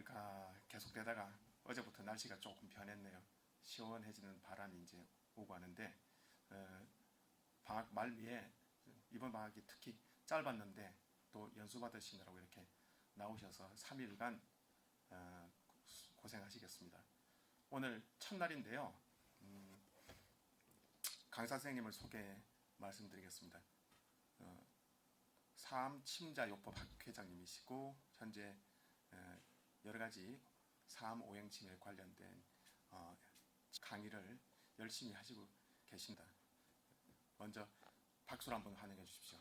비가 계속되다가 어제부터 날씨가 조금 변했네요. 시원해지는 바람이 이제 오고 하는데 방학 말미에 이번 방학이 특히 짧았는데 또 연수 받으시느라고 이렇게 나오셔서 3일간 고생하시겠습니다. 오늘 첫날인데요. 강사 선생님을 말씀드리겠습니다. 사암침자요법 학회장님이시고 현재 여러가지 사암오행침에 관련된 강의를 열심히 하시고 계신다. 먼저 박수로 한번 환영해 주십시오.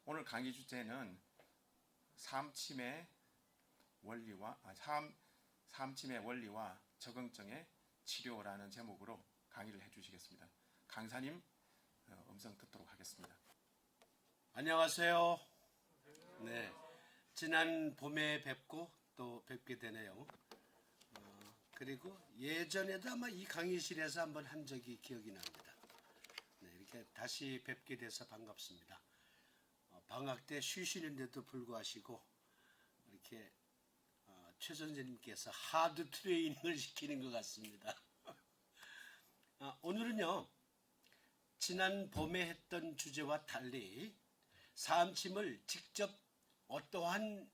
오늘 강의 주제는 사암침의 원리와 적응증의 치료라는 제목으로 강의를 해주시겠습니다. 강사님 음성 듣도록 하겠습니다. 안녕하세요. 네, 지난 봄에 뵙고 또 뵙게 되네요. 그리고 예전에도 아마 이 강의실에서 한번 한 적이 기억이 납니다. 네, 이렇게 다시 뵙게 돼서 반갑습니다. 방학 때 쉬시는데도 불구하시고 이렇게 최 선생님께서 하드 트레이닝을 시키는 것 같습니다. 오늘은요, 지난 봄에 했던 주제와 달리 사암침을 직접 어떠한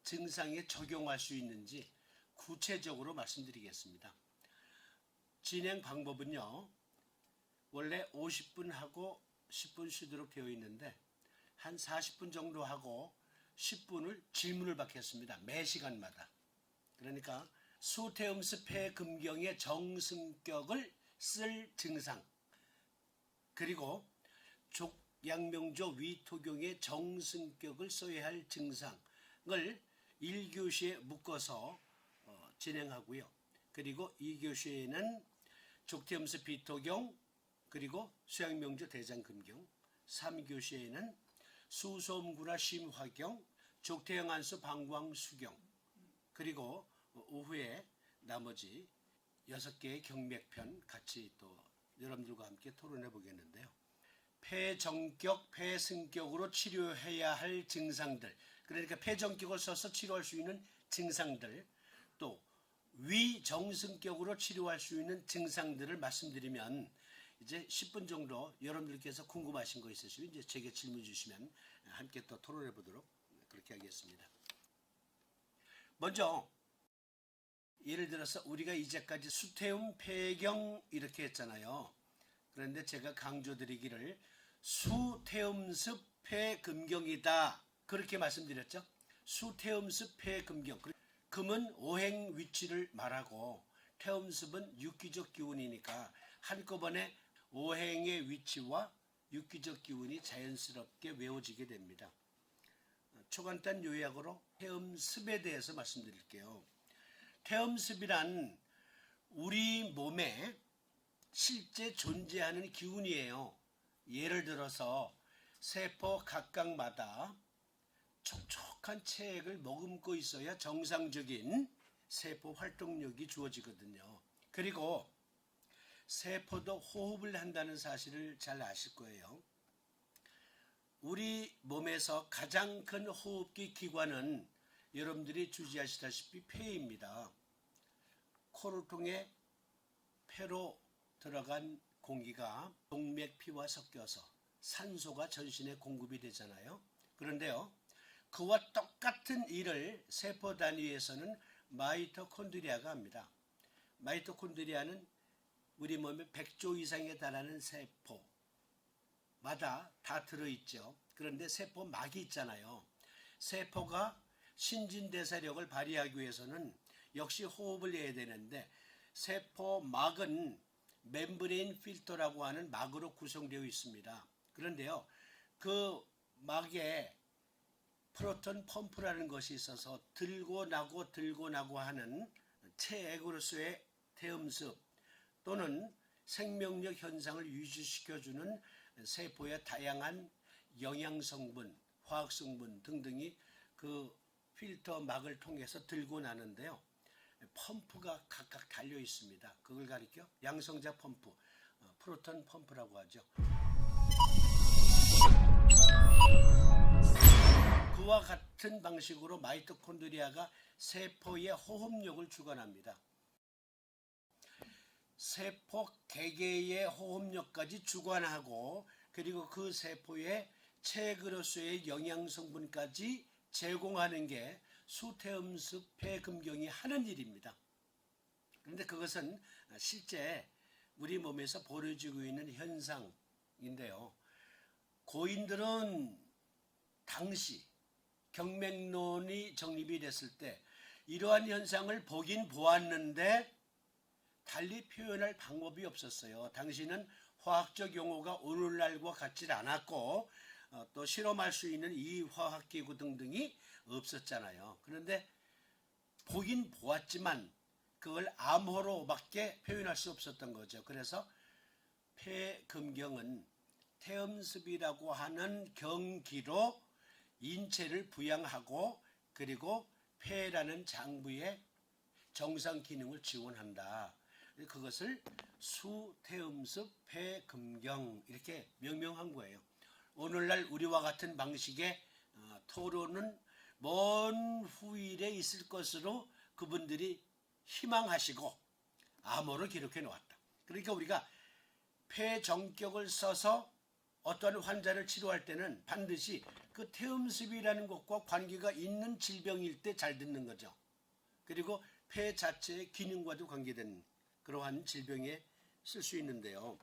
증상에 적용할 수 있는지 구체적으로 말씀드리겠습니다. 진행 방법은요, 원래 50분 하고 10분 쉬도록 되어 있는데 한 40분 정도 하고 10분을 질문을 받겠습니다. 매 시간마다. 그러니까 수태음습 폐금경의 정승격을 쓸 증상, 그리고 족양명조 위토경의 정승격을 써야 할 증상을 1교시에 묶어서 진행하고요. 그리고 2교시에는 족태음습 비토경, 그리고 수양명조 대장금경, 3교시에는 수소음구나 심화경, 족태영안수 방광수경, 그리고 오후에 나머지 6개의 경맥편 같이 또 여러분들과 함께 토론해 보겠는데요. 폐정격, 폐승격으로 치료해야 할 증상들, 그러니까 폐정격을 써서 치료할 수 있는 증상들, 또 위정승격으로 치료할 수 있는 증상들을 말씀드리면 이제 10분 정도 여러분들께서 궁금하신 거 있으시면 이제 제게 질문 주시면 함께 또 토론해 보도록 그렇게 하겠습니다. 먼저 예를 들어서 우리가 이제까지 수태음 폐경 이렇게 했잖아요. 그런데 제가 강조드리기를 수태음습 폐금경이다 그렇게 말씀드렸죠. 수태음습 폐금경. 금은 오행 위치를 말하고 태음습은 육기적 기운이니까 한꺼번에 오행의 위치와 육기적 기운이 자연스럽게 외워지게 됩니다. 초간단 요약으로 태음습에 대해서 말씀드릴게요. 태음습이란 우리 몸에 실제 존재하는 기운이에요. 예를 들어서 세포 각각마다 촉촉한 체액을 머금고 있어야 정상적인 세포 활동력이 주어지거든요. 그리고 세포도 호흡을 한다는 사실을 잘 아실 거예요. 우리 몸에서 가장 큰 호흡기 기관은 여러분들이 주지하시다시피 폐입니다. 코를 통해 폐로 들어간 공기가 동맥피와 섞여서 산소가 전신에 공급이 되잖아요. 그런데요, 그와 똑같은 일을 세포 단위에서는 마이토콘드리아가 합니다. 마이토콘드리아는 우리 몸에 100조 이상에 달하는 세포마다 다 들어있죠. 그런데 세포막이 있잖아요. 세포가 신진대사력을 발휘하기 위해서는 역시 호흡을 해야 되는데 세포막은 멤브레인 필터라고 하는 막으로 구성되어 있습니다. 그런데요, 그 막에 프로톤 펌프라는 것이 있어서 들고 나고 하는 체액으로서의 태음습 또는 생명력 현상을 유지시켜주는 세포의 다양한 영양성분, 화학성분 등등이 그 필터 막을 통해서 들고 나는데요. 펌프가 각각 달려 있습니다. 그걸 가리켜 양성자 펌프, 프로톤 펌프라고 하죠. 그와 같은 방식으로 마이토콘드리아가 세포의 호흡력을 주관합니다. 세포 개개의 호흡력까지 주관하고 그리고 그 세포의 체그로스의 영양성분까지 제공하는 게 수태음습 폐금경이 하는 일입니다. 그런데 그것은 실제 우리 몸에서 벌어지고 있는 현상인데요. 고인들은 당시 경맥론이 정립이 됐을 때 이러한 현상을 보긴 보았는데 달리 표현할 방법이 없었어요. 당시는 화학적 용어가 오늘날과 같지 않았고 또 실험할 수 있는 이 화학기구 등등이 없었잖아요. 그런데 보긴 보았지만 그걸 암호로밖에 표현할 수 없었던 거죠. 그래서 폐금경은 태음습이라고 하는 경기로 인체를 부양하고 그리고 폐라는 장부의 정상 기능을 지원한다. 그것을 수태음습 폐금경 이렇게 명명한 거예요. 오늘날 우리와 같은 방식의 토론은 먼 후일에 있을 것으로 그분들이 희망하시고 암호로 기록해 놓았다. 그러니까 우리가 폐정격을 써서 어떠한 환자를 치료할 때는 반드시 그 태음습이라는 것과 관계가 있는 질병일 때 잘 듣는 거죠. 그리고 폐 자체의 기능과도 관계된 그러한 질병에 쓸 수 있는데요.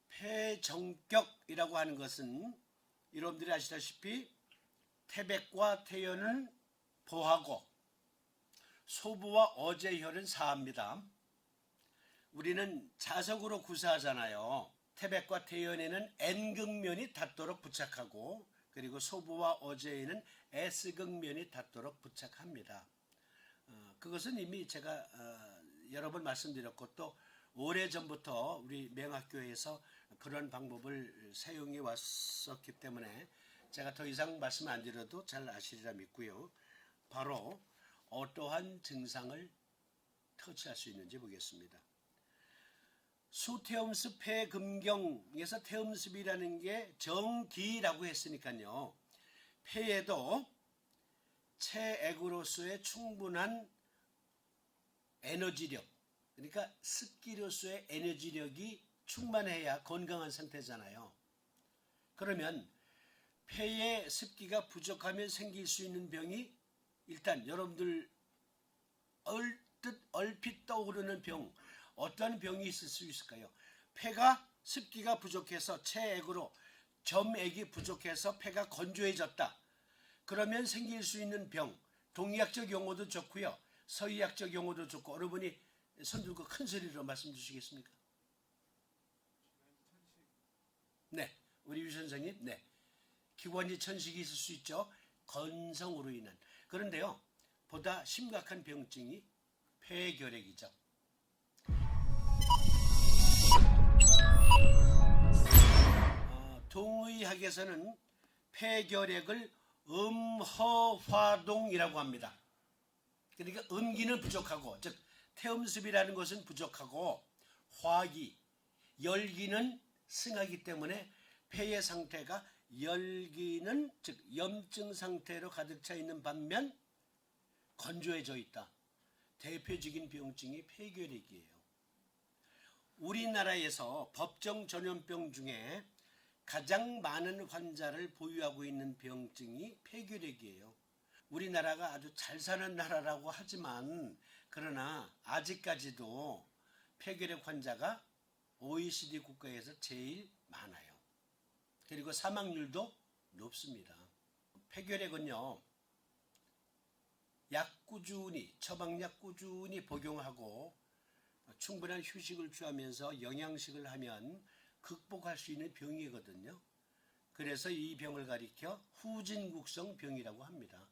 폐정격이라고 하는 것은 여러분들이 아시다시피 태백과 태연은 보하고 소부와 어제혈은 사합니다. 우리는 자석으로 구사하잖아요. 태백과 태연에는 N극면이 닿도록 부착하고 그리고 소부와 어제에는 S극면이 닿도록 부착합니다. 그것은 이미 제가 여러 번 말씀드렸고 또 오래전부터 우리 맹학교에서 그런 방법을 사용해 왔었기 때문에 제가 더 이상 말씀 안 드려도 잘 아시리라 믿고요. 바로 어떠한 증상을 터치할 수 있는지 보겠습니다. 수태음습 폐금경에서 태음습이라는 게 정기라고 했으니까요. 폐에도 체액으로서의 충분한 에너지력, 그러니까 습기로서의 에너지력이 충만해야 건강한 상태잖아요. 그러면 폐에 습기가 부족하면 생길 수 있는 병이 일단 여러분들 얼핏 떠오르는 병, 어떤 병이 있을 수 있을까요? 폐가 습기가 부족해서 체액으로 점액이 부족해서 폐가 건조해졌다. 그러면 생길 수 있는 병, 동의학적 용어도 좋고요. 서의학적 용어도 좋고 어느 분이 손 들고 큰 소리로 말씀 주시겠습니까? 네, 우리 유 선생님. 네, 기관지 천식이 있을 수 있죠. 건성으로 인한. 그런데요, 보다 심각한 병증이 폐결핵이죠. 동의학에서는 폐결핵을 음허화동이라고 합니다. 그러니까 음기는 부족하고, 즉 태음습이라는 것은 부족하고 화기, 열기는 승하기 때문에 폐의 상태가 열기는 즉 염증 상태로 가득 차 있는 반면 건조해져 있다. 대표적인 병증이 폐결핵이에요. 우리나라에서 법정 전염병 중에 가장 많은 환자를 보유하고 있는 병증이 폐결핵이에요. 우리나라가 아주 잘 사는 나라라고 하지만 그러나 아직까지도 폐결핵 환자가 OECD 국가에서 제일 많아요. 그리고 사망률도 높습니다. 폐결핵은요, 약 꾸준히, 처방약 꾸준히 복용하고 충분한 휴식을 취하면서 영양식을 하면 극복할 수 있는 병이거든요. 그래서 이 병을 가리켜 후진국성 병이라고 합니다.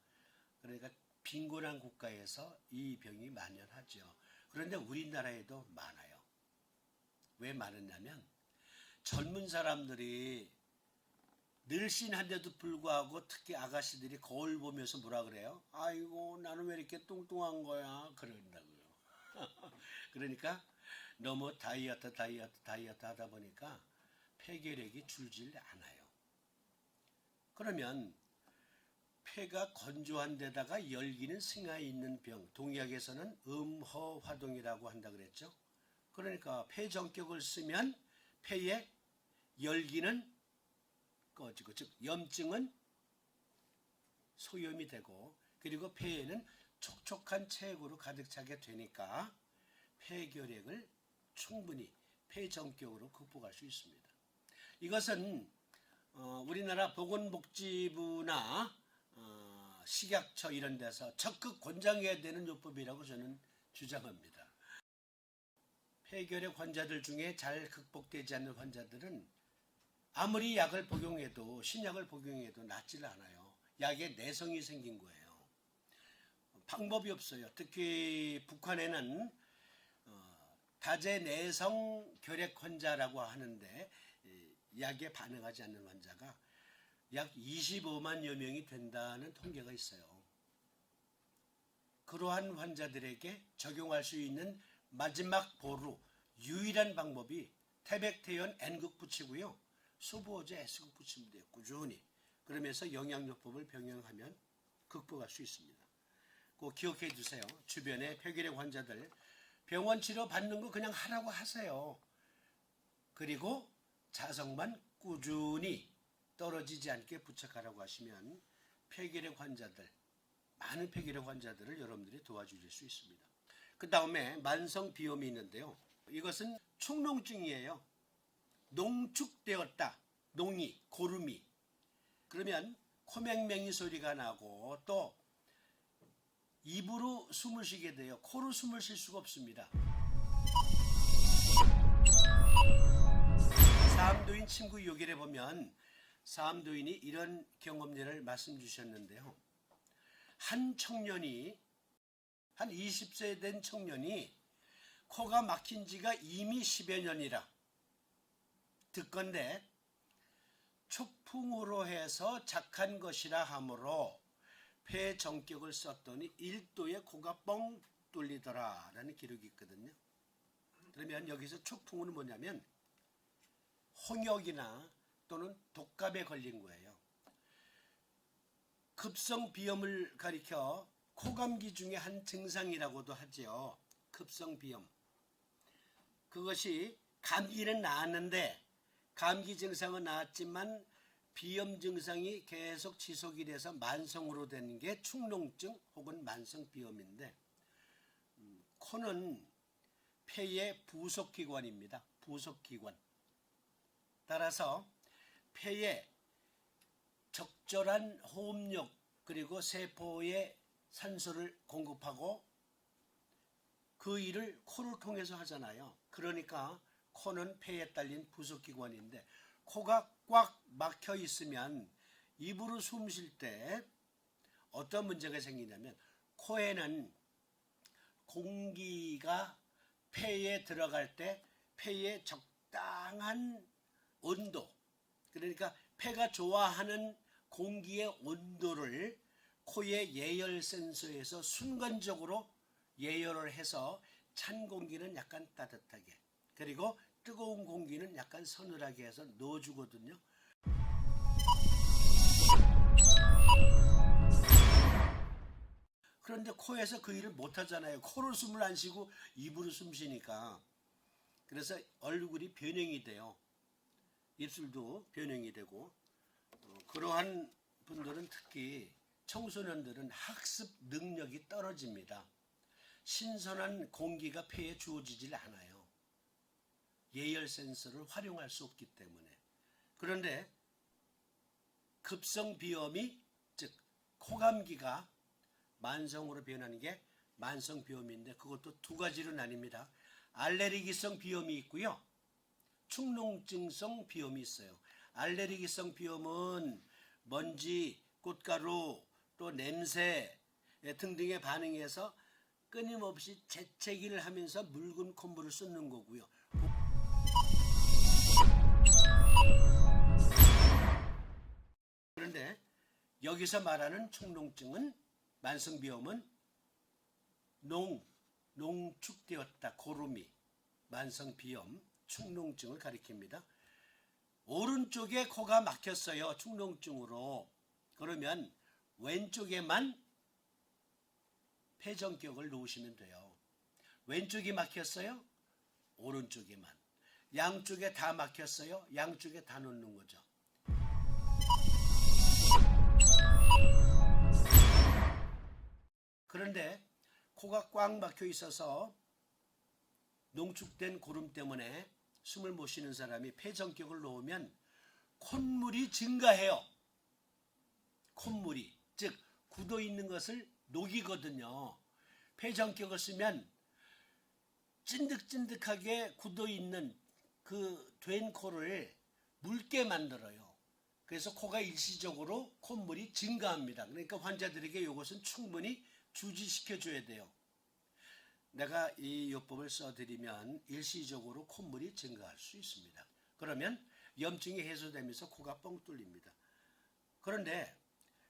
그러니까 빈곤한 국가에서 이 병이 만연하죠. 그런데 우리나라에도 많아요. 왜 많았냐면 젊은 사람들이 늘씬한데도 불구하고 특히 아가씨들이 거울 보면서 뭐라 그래요? 아이고 나는 왜 이렇게 뚱뚱한 거야? 그런다고요. 그러니까 너무 다이어트 하다 보니까 폐결핵이 줄질 않아요. 그러면 폐가 건조한 데다가 열기는 승하에 있는 병, 동의학에서는 음허화동이라고 한다 그랬죠. 그러니까 폐정격을 쓰면 폐의 열기는 꺼지고, 즉 염증은 소염이 되고, 그리고 폐에는 촉촉한 체액으로 가득 차게 되니까 폐결핵을 충분히 폐정격으로 극복할 수 있습니다. 이것은 우리나라 보건복지부나 식약처 이런 데서 적극 권장해야 되는 요법이라고 저는 주장합니다. 폐결핵 환자들 중에 잘 극복되지 않는 환자들은 아무리 약을 복용해도, 신약을 복용해도 낫질 않아요. 약에 내성이 생긴 거예요. 방법이 없어요. 특히 북한에는 다제내성 결핵 환자라고 하는데 약에 반응하지 않는 환자가 약 25만여 명이 된다는 통계가 있어요. 그러한 환자들에게 적용할 수 있는 마지막 보루, 유일한 방법이 태백태연 N극 붙이고요. 수부어제 S극 붙이면 돼요. 꾸준히. 그러면서 영양요법을 병행하면 극복할 수 있습니다. 꼭 기억해 두세요. 주변에 폐결핵 환자들 병원 치료 받는 거 그냥 하라고 하세요. 그리고 자석만 꾸준히 떨어지지 않게 부착하라고 하시면 폐결핵 환자들, 많은 폐결핵 환자들을 여러분들이 도와주실 수 있습니다. 그 다음에 만성 비염이 있는데요. 이것은 축농증이에요. 농축되었다. 농이, 고름이. 그러면 코맹맹이 소리가 나고 또 입으로 숨을 쉬게 돼요. 코로 숨을 쉴 수가 없습니다. 사암도인 친구 요길에 보면 사암도인이 이런 경험례를 말씀 주셨는데요. 한 청년이, 한 20세 된 청년이 코가 막힌 지가 이미 10여 년이라 듣건대 촉풍으로 해서 작한 것이라 하므로 폐정격을 썼더니 1도에 코가 뻥 뚫리더라 라는 기록이 있거든요. 그러면 여기서 촉풍은 뭐냐면 홍역이나 또는 독감에 걸린 거예요. 급성비염을 가리켜 코감기 중에 한 증상이라고도 하죠. 급성비염. 그것이 감기는 나았는데 감기 증상은 나았지만 비염 증상이 계속 지속이 돼서 만성으로 되는 게 축농증 혹은 만성비염인데 코는 폐의 부속기관입니다. 부속기관. 따라서 폐에 적절한 호흡력 그리고 세포에 산소를 공급하고 그 일을 코를 통해서 하잖아요. 그러니까 코는 폐에 딸린 부속기관인데 코가 꽉 막혀 있으면 입으로 숨 쉴 때 어떤 문제가 생기냐면 코에는 공기가 폐에 들어갈 때 폐에 적당한 온도, 그러니까 폐가 좋아하는 공기의 온도를 코의 예열 센서에서 순간적으로 예열을 해서 찬 공기는 약간 따뜻하게, 그리고 뜨거운 공기는 약간 서늘하게 해서 넣어주거든요. 그런데 코에서 그 일을 못하잖아요. 코로 숨을 안 쉬고 입으로 숨 쉬니까. 그래서 얼굴이 변형이 돼요. 입술도 변형이 되고 그러한 분들은 특히 청소년들은 학습 능력이 떨어집니다. 신선한 공기가 폐에 주어지질 않아요. 예열 센서를 활용할 수 없기 때문에. 그런데 급성비염이 즉 코감기가 만성으로 변하는 게 만성비염인데 그것도 두 가지로 나뉩니다. 알레르기성 비염이 있고요. 축농증성 비염이 있어요. 알레르기성 비염은 먼지, 꽃가루, 또 냄새 등등에 반응해서 끊임없이 재채기를 하면서 묽은 콧물을 쏟는 거고요. 그런데 여기서 말하는 축농증은 만성비염은 농축되었다 고름이 만성비염 축농증을 가리킵니다. 오른쪽에 코가 막혔어요. 축농증으로. 그러면 왼쪽에만 폐전격을 놓으시면 돼요. 왼쪽이 막혔어요. 오른쪽에만. 양쪽에 다 막혔어요. 양쪽에 다 놓는 거죠. 그런데 코가 꽉 막혀 있어서 농축된 고름 때문에 숨을 못 쉬는 사람이 폐전격을 놓으면 콧물이 증가해요. 콧물이, 즉 굳어 있는 것을 녹이거든요. 폐전격을 쓰면 찐득찐득하게 굳어 있는 그 된 코를 묽게 만들어요. 그래서 코가 일시적으로 콧물이 증가합니다. 그러니까 환자들에게 이것은 충분히 주지시켜 줘야 돼요. 내가 이 요법을 써드리면 일시적으로 콧물이 증가할 수 있습니다. 그러면 염증이 해소되면서 코가 뻥 뚫립니다. 그런데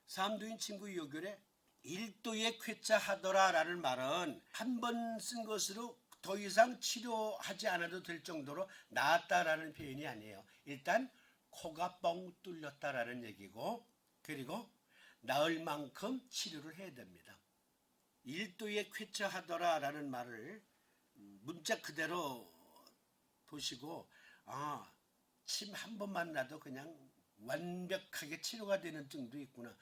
삼두인 친구 요결에 1도의 쾌차하더라 라는 말은 한 번 쓴 것으로 더 이상 치료하지 않아도 될 정도로 나았다라는 표현이 아니에요. 일단 코가 뻥 뚫렸다라는 얘기고, 그리고 나을 만큼 치료를 해야 됩니다. 1도의 쾌차하더라 라는 말을 문자 그대로 보시고, 침 한 번만 나도 그냥 완벽하게 치료가 되는 증도 있구나.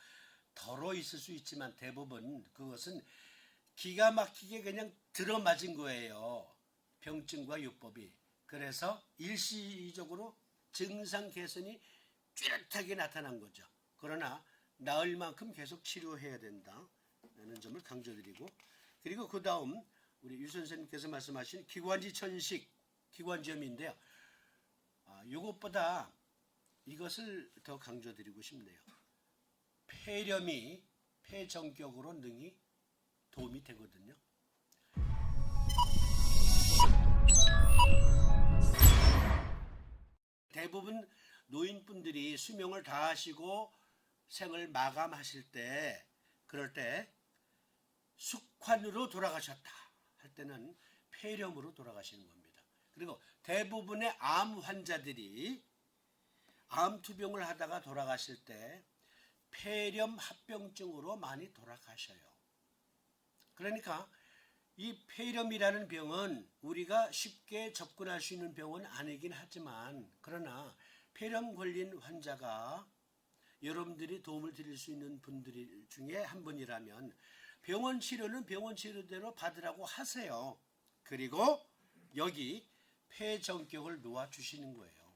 덜어 있을 수 있지만 대부분 그것은 기가 막히게 그냥 들어맞은 거예요. 병증과 요법이. 그래서 일시적으로 증상 개선이 뚜렷하게 나타난 거죠. 그러나 나을 만큼 계속 치료해야 된다는 점을 강조드리고, 그리고 그 다음 우리 유 선생님께서 말씀하신 기관지 천식, 기관지염인데요. 이것보다 이것을 더 강조드리고 싶네요. 폐렴이 폐전격으로 능히 도움이 되거든요. 대부분 노인분들이 수명을 다하시고 생을 마감하실 때, 그럴 때 숙환으로 돌아가셨다 할 때는 폐렴으로 돌아가시는 겁니다. 그리고 대부분의 암 환자들이 암 투병을 하다가 돌아가실 때 폐렴 합병증으로 많이 돌아가셔요. 그러니까 이 폐렴이라는 병은 우리가 쉽게 접근할 수 있는 병은 아니긴 하지만, 그러나 폐렴 걸린 환자가 여러분들이 도움을 드릴 수 있는 분들 중에 한 분이라면 병원 치료는 병원 치료대로 받으라고 하세요. 그리고 여기 폐전격을 놓아주시는 거예요.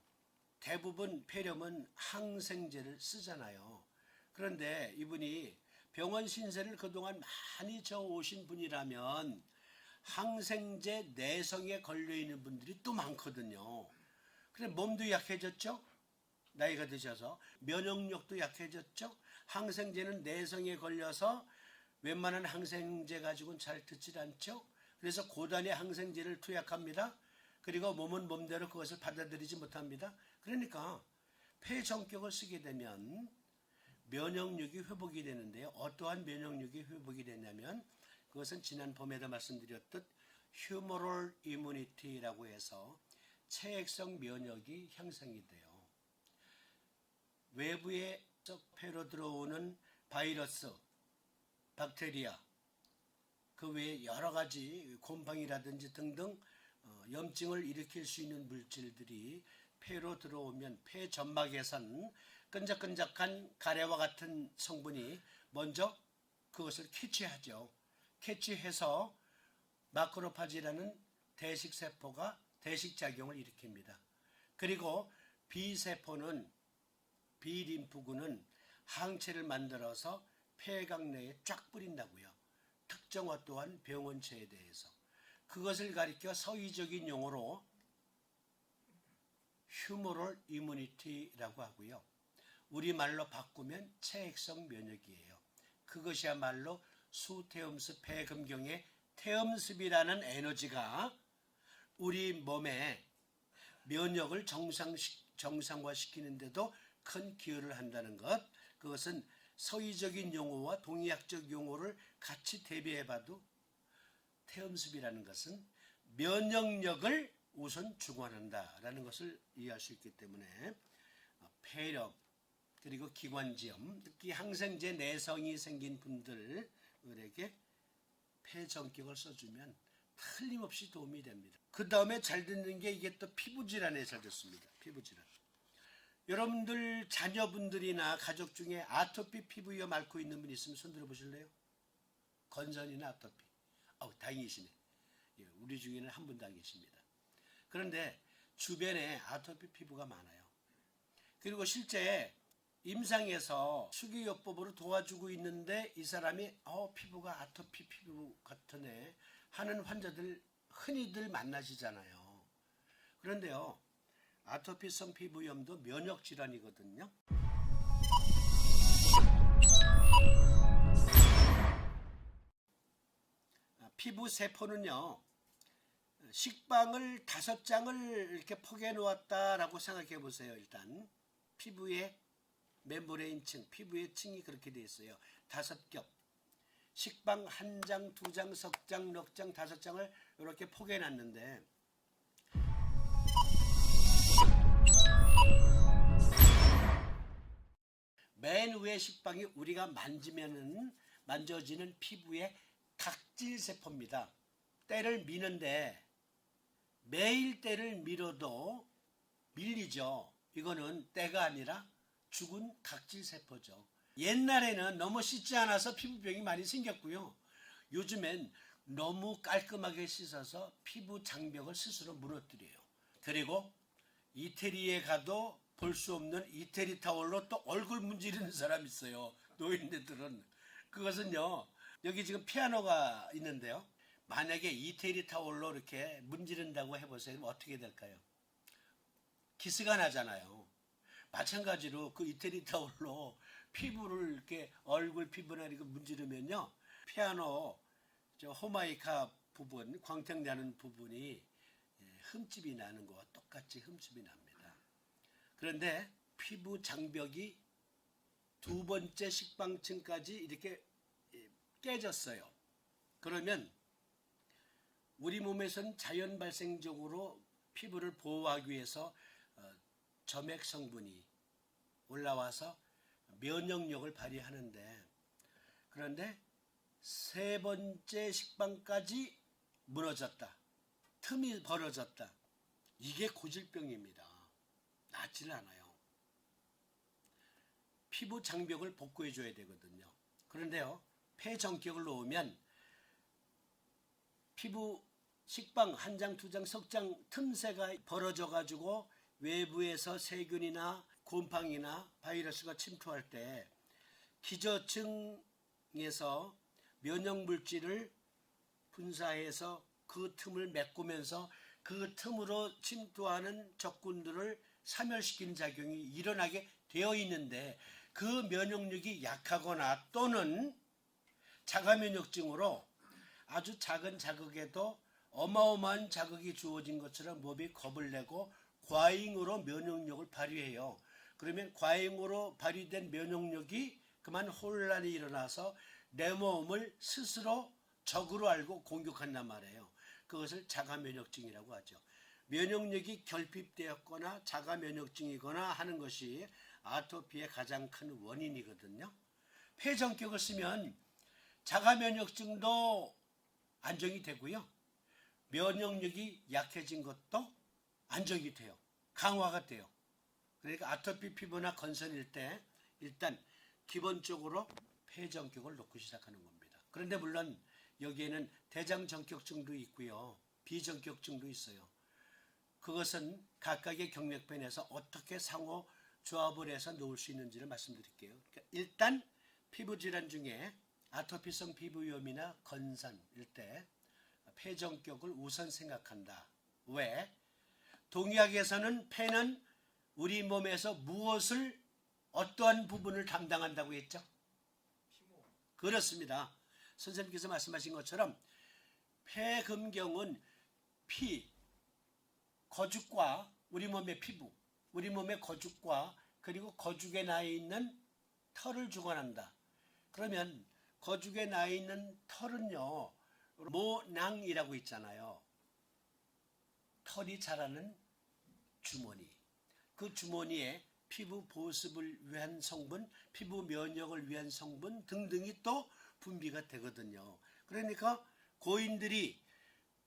대부분 폐렴은 항생제를 쓰잖아요. 그런데 이분이 병원 신세를 그동안 많이 져오신 분이라면 항생제 내성에 걸려있는 분들이 또 많거든요. 그래 몸도 약해졌죠? 나이가 드셔서 면역력도 약해졌죠? 항생제는 내성에 걸려서 웬만한 항생제 가지고는 잘 듣질 않죠? 그래서 고단의 항생제를 투약합니다. 그리고 몸은 몸대로 그것을 받아들이지 못합니다. 그러니까 폐전격을 쓰게 되면 면역력이 회복이 되는데요. 어떠한 면역력이 회복이 되냐면 그것은 지난 봄에도 말씀드렸듯 휴머럴 이뮤니티라고 해서 체액성 면역이 형성이 돼요. 외부의 폐로 들어오는 바이러스, 박테리아, 그 외에 여러 가지 곰팡이라든지 등등 염증을 일으킬 수 있는 물질들이 폐로 들어오면 폐 점막에선 끈적끈적한 가래와 같은 성분이 먼저 그것을 캐치하죠. 캐치해서 마크로파지라는 대식세포가 대식작용을 일으킵니다. 그리고 B세포는 B림프군은 항체를 만들어서 폐각 내에 쫙 뿌린다고요. 특정 어떠한 병원체에 대해서. 그것을 가리켜 서의적인 용어로 휴머럴 이뮤니티라고 하고요. 우리말로 바꾸면 체액성 면역이에요. 그것이야말로 수태음습 폐금경의 태음습이라는 에너지가 우리 몸의 면역을 정상화시키는데도 큰 기여를 한다는 것. 그것은 서의적인 용어와 동의학적 용어를 같이 대비해봐도 태음습이라는 것은 면역력을 우선 주관한다라는 것을 이해할 수 있기 때문에 폐렴, 그리고 기관지염, 특히 항생제 내성이 생긴 분들에게 폐전격을 써주면 틀림없이 도움이 됩니다. 그 다음에 잘 듣는 게 이게 또 피부질환에 잘 듣습니다. 피부질환. 여러분들 자녀분들이나 가족 중에 아토피 피부염 앓고 있는 분 있으면 손 들어보실래요? 건선이나 아토피. 다행이시네. 예, 우리 중에는 한 분도 안 계십니다. 그런데 주변에 아토피 피부가 많아요. 그리고 실제 임상에서 수기요법으로 도와주고 있는데 이 사람이 피부가 아토피 피부 같으네 하는 환자들 흔히들 만나시잖아요. 그런데요, 아토피성 피부염도 면역질환이거든요. 피부 세포는요, 식빵을 5장을 이렇게 포개 놓았다라고 생각해 보세요. 일단 피부의 멤브레인층, 피부의 층이 그렇게 되어 있어요. 5겹. 식빵 1장, 2장, 석장, 넉장, 5장을 이렇게 포개 놨는데 맨 위에 식빵이 우리가 만져지는 피부의 각질 세포입니다. 때를 미는데 매일 때를 밀어도 밀리죠. 이거는 때가 아니라 죽은 각질 세포죠. 옛날에는 너무 씻지 않아서 피부병이 많이 생겼고요. 요즘엔 너무 깔끔하게 씻어서 피부 장벽을 스스로 무너뜨려요. 그리고 이태리에 가도 볼 수 없는 이태리 타월로 또 얼굴 문지르는 사람 있어요. 노인네들은. 그것은요, 여기 지금 피아노가 있는데요. 만약에 이태리 타월로 이렇게 문지른다고 해보세요. 그럼 어떻게 될까요? 기스가 나잖아요. 마찬가지로 그 이태리 타월로 피부를 이렇게 얼굴 피부나 이렇게 문지르면요, 피아노 호마이카 부분, 광택나는 부분이 흠집이 나는 거와 똑같이 흠집이 납니다. 그런데 피부 장벽이 2번째 식빵층까지 이렇게 깨졌어요. 그러면 우리 몸에선 자연 발생적으로 피부를 보호하기 위해서 점액 성분이 올라와서 면역력을 발휘하는데, 그런데 3번째 식빵까지 무너졌다. 틈이 벌어졌다. 이게 고질병입니다. 낫지를 않아요. 피부 장벽을 복구해 줘야 되거든요. 그런데요, 폐전격을 놓으면 피부 식빵 1장, 2장, 석장 틈새가 벌어져 가지고 외부에서 세균이나 곰팡이나 바이러스가 침투할 때 기저층에서 면역물질을 분사해서 그 틈을 메꾸면서 그 틈으로 침투하는 적군들을 사멸시키는 작용이 일어나게 되어 있는데, 그 면역력이 약하거나 또는 자가면역증으로 아주 작은 자극에도 어마어마한 자극이 주어진 것처럼 몸이 겁을 내고 과잉으로 면역력을 발휘해요. 그러면 과잉으로 발휘된 면역력이 그만 혼란이 일어나서 내 몸을 스스로 적으로 알고 공격한단 말이에요. 그것을 자가면역증이라고 하죠. 면역력이 결핍되었거나 자가면역증이거나 하는 것이 아토피의 가장 큰 원인이거든요. 폐전격을 쓰면 자가면역증도 안정이 되고요, 면역력이 약해진 것도 안정이 돼요. 강화가 돼요. 그러니까 아토피 피부나 건선일 때 일단 기본적으로 폐전격을 놓고 시작하는 겁니다. 그런데 물론 여기에는 대장전격증도 있고요, 비전격증도 있어요. 그것은 각각의 경력변에서 어떻게 상호 조합을 해서 놓을 수 있는지를 말씀드릴게요. 그러니까 일단 피부질환 중에 아토피성 피부염이나 건선일 때 폐전격을 우선 생각한다. 왜? 동의학에서는 폐는 우리 몸에서 무엇을, 어떠한 부분을 담당한다고 했죠? 그렇습니다. 선생님께서 말씀하신 것처럼 폐금경은 피, 거죽과 우리 몸의 피부, 우리 몸의 거죽과 그리고 거죽에 나 있는 털을 주관한다. 그러면 거죽에 나 있는 털은요, 모낭이라고 있잖아요. 털이 자라는 주머니. 그 주머니에 피부 보습을 위한 성분, 피부 면역을 위한 성분 등등이 또 분비가 되거든요. 그러니까 고인들이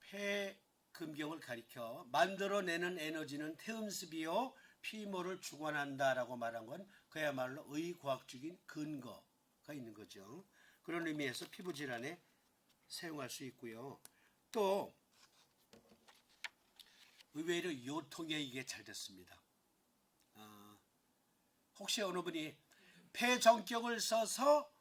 폐금경을 가리켜 만들어내는 에너지는 태음습이요 피모를 주관한다라고 말한 건 그야말로 의과학적인 근거가 있는 거죠. 그런 의미에서 피부 질환에 사용할 수 있고요. 또 의외로 요통에 이게 잘 됐습니다. 혹시 어느 분이 폐정격을 써서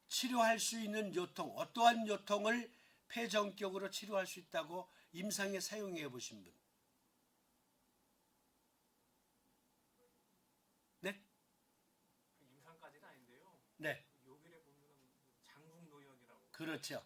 치료할 수 있는 요통, 어떠한 요통을 폐정격으로 치료할 수 있다고 임상에 사용해 보신 분? 네? 임상까지는 아닌데요. 네. 요길에 보면 장국노역이라고. 그렇죠.